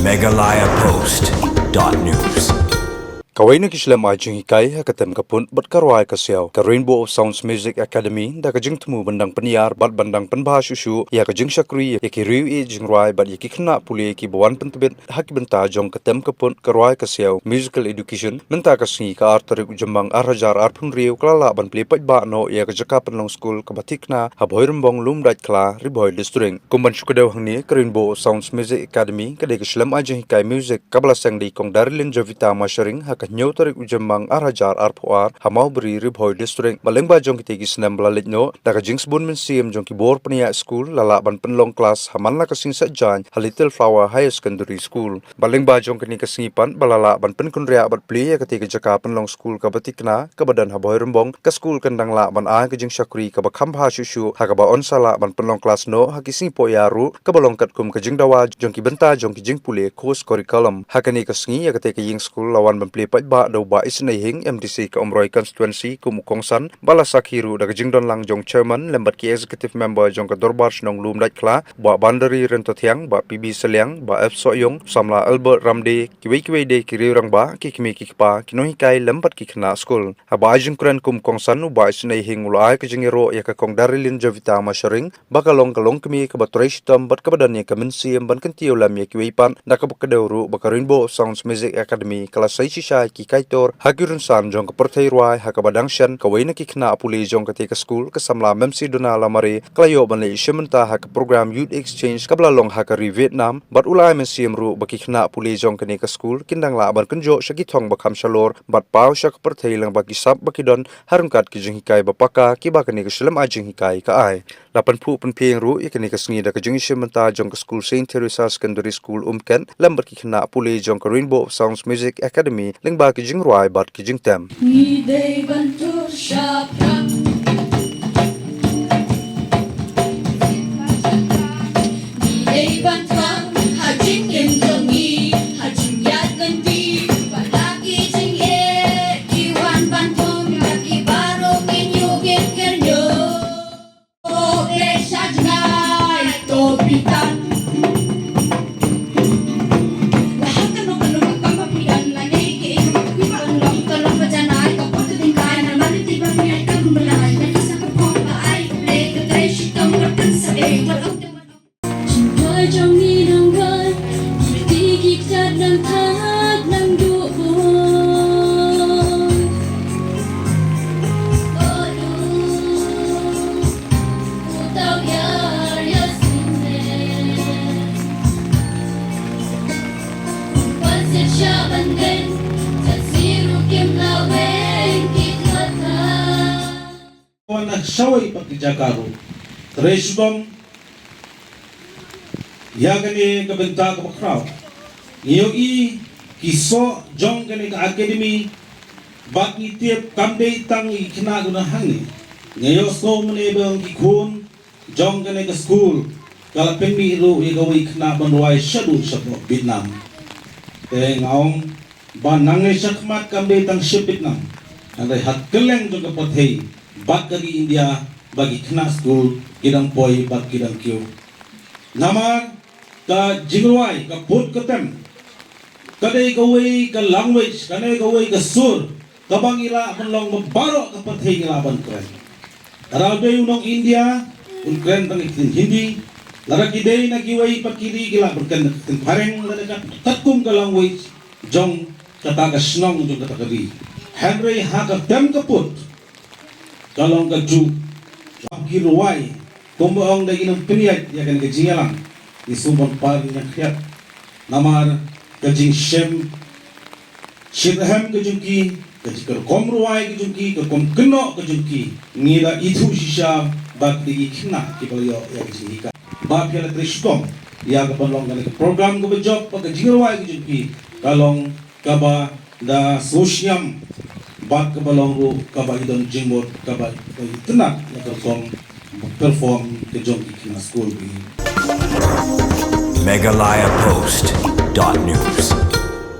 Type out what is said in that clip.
megalayapost.news. Kawai na kislam ajing hikay hakatem kapun bat karwai kasyaw ka Rainbow of Sounds Music Academy da kajing temu bandang penyiar bat bandang penbahas usu ya kajing syakri ya ki riu e jing rai bat ya ki kena puli ki bawan pentebit haki benta jong katem kapun karwai kasyaw musical education menta kasni ka artarik jembang arhajar arpun riu klala ban plepat ba no ya kajaka penlong school kabatikna haboy rembong lum dait kla riboy distreng kumban syukadew hangni ka Rainbow of Sounds Music Academy kadai kislam ajing hikay music kabalasang di kong darilin javita masharing nyaw tarik ujambang arhajar arpuar hamau beri ribhoy district malengba jong kitegi senam belalit no daga jings bun mensiam jong kibor penia school lalaban penlong kelas hamanla kasing sajan Little Flower High Secondary School balengba jong kini kasingipan balala ban penkunria bat pli ya ketika jaka penlong school kabatikna kabadan haboy rembong ka school kendang la ban a kajing syakri kabakham bha shushu hakaba onsala ban penlong kelas no hakising po yaru kabalong katkum kajing dawa jong kibenta jong kijing pule course curriculum hakani kasingi ya ketika ying school lawan ban pli ba do ba isnai hing MDC ka Omroi constituency kumukongsan balasak hiru da jingdon lang jong chairman lembat ki executive member jong ka dorbar snong lum dait kla ba bandari rento thiang ba PB Seliang ba F Soyong samla Albert Ramde kiwei de ki riurang ba ki kimi ki pa kinohi kai lembat ki khna school aba ajing kran kumukongsan ba isnai hing ulai ka jingero ya ka kong darilin javita masharing ba kalong kimi ka batrai sitam bat ka badan ya ka mensiam ban kentio lam ya kiwei pan da ka bukadawru ba ka Rainbow Sounds Music Academy kala sai ki kaitor hagirun san jong kepertai ruai hakabadang shan kawai na kikna apuli jong ketika school kesamla memsi dona lamari klayo banle ishementa hak program youth exchange kablalong hakari Vietnam bat ulai mensiam ru bakikna apuli jong kenika school kindang la ban kenjo syagithong bakam shalor bat pau syak kepertai lang bakisap bakidon harungkat ki jing hikai bapaka ki bakani keselam ajing hikai ka ai 80 penpieng ru ikenika sngi da kajing ishementa jong ke school Saint Teresa Secondary School umken lam bakikna apuli jong ke Rainbow Sounds Music Academy ba kijing ruai bat kijing tem Idei bantur syapra Idei bantang hajing imjongi hajing yat ganti balaki jing e kiwan bantum kaki barong inyugin kernyo o desajnai topitan trong nghi đông gai đi kịch ra đang thắt đang đua buồn có đủ tao ya xin nè quan sẽ cha ban đêm thật siêu kim lao bên kịch thật tha Wana sawai pakijakaru Tresbom Yagani kabenta kabakraw Ngayon kiso jong gani ka academy Bak nitip kamday tang ikinagunahan ni Ngayon so manibang ikun jong gani ka school Kalapin mi ilo igaway kinabanway syadu sa Vietnam Kaya ngaong ba nangay syakmat kamday tang siya Vietnam Ang hat keleng jong kapatay Bak kagi India bagi kena school kidang poi bak kidang kyo Namar ka jingruai ka put ketem kadai gawai ka language kadai gawai ka sur kabang ila menlong membaro ka pathai ngelaban kren aralde unong India un kren tang ikin Hindi laraki dei na giwai pakili gila berken pareng ladakat tatkum ka language jong kata ka snong jong kata kali Henry haka tem ka put kalong ka ju giruai kumbaong dai inong piniat ya kan kejingalang isubon par yang khiat namar kajing shem shidham kajungki kajikar komruai kajungki kom keno kajungki ngira itu shisha bak digi khna kipalyo ya kajingika ba phela trishkom ya kapanlong kan program ko job pa kajingruai kajungki kalong kaba da sosyam bak kabalong ru kaba idon jimbot kaba tenak ya kom perform kajungki khna school bi megalayapost.news